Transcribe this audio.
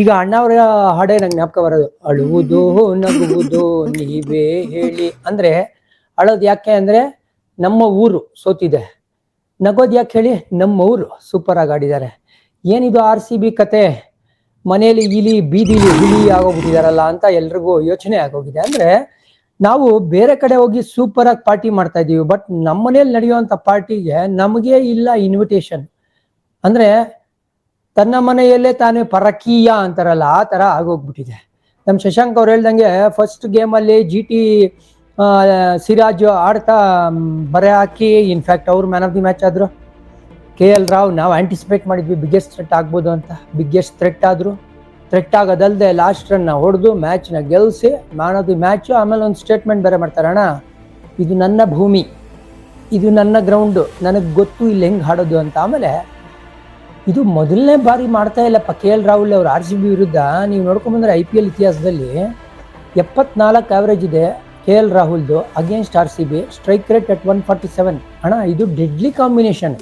ಈಗ ಅಣ್ಣವರ ಹಾಡೇ ನಂಗೆ ಜ್ಞಾಪಕ ಬರೋದು, ಅಳುವುದು ನಗುವುದು ನೀವೇ ಹೇಳಿ. ಅಂದ್ರೆ ಅಳೋದು ಯಾಕೆ ಅಂದ್ರೆ ನಮ್ಮ ಊರು ಸೋತಿದೆ, ನಗೋದು ಯಾಕೆ ಹೇಳಿ ನಮ್ಮ ಊರು ಸೂಪರ್ ಆಗಿ ಆಡಿದ್ದಾರೆ. ಏನಿದು RCB ಕತೆ, ಮನೇಲಿ ಇಲಿ ಬೀದಿಲಿ ಹುಲಿ ಆಗೋಗ್ಬಿಟ್ಟಿದಾರಲ್ಲ ಅಂತ ಎಲ್ರಿಗೂ ಯೋಚನೆ ಆಗೋಗಿದೆ. ಅಂದ್ರೆ ನಾವು ಬೇರೆ ಕಡೆ ಹೋಗಿ ಸೂಪರ್ ಆಗಿ ಪಾರ್ಟಿ ಮಾಡ್ತಾ ಇದೀವಿ, ಬಟ್ ನಮ್ಮ ಮನೇಲಿ ನಡೆಯುವಂತ ಪಾರ್ಟಿಗೆ ನಮಗೆ ಇಲ್ಲ ಇನ್ವಿಟೇಷನ್. ಅಂದ್ರೆ ತನ್ನ ಮನೆಯಲ್ಲೇ ತಾನೇ ಪರಕೀಯ ಅಂತಾರಲ್ಲ, ಆ ತರ ಆಗೋಗ್ಬಿಟ್ಟಿದೆ. ನಮ್ ಶಶಾಂಕ್ ಅವ್ರು ಹೇಳ್ದಂಗೆ ಫಸ್ಟ್ ಗೇಮ್ ಅಲ್ಲಿ GT ಸಿರಾಜ್ ಆಡ್ತಾ ಬರೆ ಹಾಕಿ, ಇನ್ಫ್ಯಾಕ್ಟ್ ಅವ್ರು ಮ್ಯಾನ್ ಆಫ್ ದಿ ಮ್ಯಾಚ್ ಆದ್ರು. KL ರಾವ್ ನಾವು ಆಂಟಿಸಿಪೇಟ್ ಮಾಡಿದ್ವಿ ಬಿಗ್ಗೆಸ್ಟ್ ಥ್ರೆಟ್ ಆಗ್ಬೋದು ಅಂತ, ಬಿಗ್ಗೆಸ್ಟ್ ಥ್ರೆಟ್ ಆದ್ರು. ಥ್ರೆಟ್ ಆಗೋದಲ್ದೆ ಲಾಸ್ಟ್ ರನ್ ಹೊಡೆದು ಮ್ಯಾಚ್ ನ ಗೆಲ್ಸಿ ಮ್ಯಾನ್ ಆಫ್ ದಿ ಮ್ಯಾಚ್. ಆಮೇಲೆ ಒಂದು ಸ್ಟೇಟ್ಮೆಂಟ್ ಬೇರೆ ಮಾಡ್ತಾರೆ, ಅಣ್ಣ ಇದು ನನ್ನ ಭೂಮಿ, ಇದು ನನ್ನ ಗ್ರೌಂಡ್, ನನಗೆ ಗೊತ್ತು ಇಲ್ಲಿ ಹೆಂಗ್ ಆಡೋದು ಅಂತ. ಆಮೇಲೆ ಇದು ಮೊದಲನೇ ಬಾರಿ ಮಾಡ್ತಾ ಇಲ್ಲಪ್ಪ KL ರಾಹುಲ್ ಅವರು RCB ವಿರುದ್ಧ. ನೀವು ನೋಡ್ಕೊಂಡ್ಬಂದ್ರೆ IPL ಇತಿಹಾಸದಲ್ಲಿ 74 ಆವರೇಜ್ ಇದೆ KL ರಾಹುಲ್ದು against RCB, strike rate at 147. ಅಣ್ಣ ಇದು ಡೆಡ್ಲಿ ಕಾಂಬಿನೇಷನ್.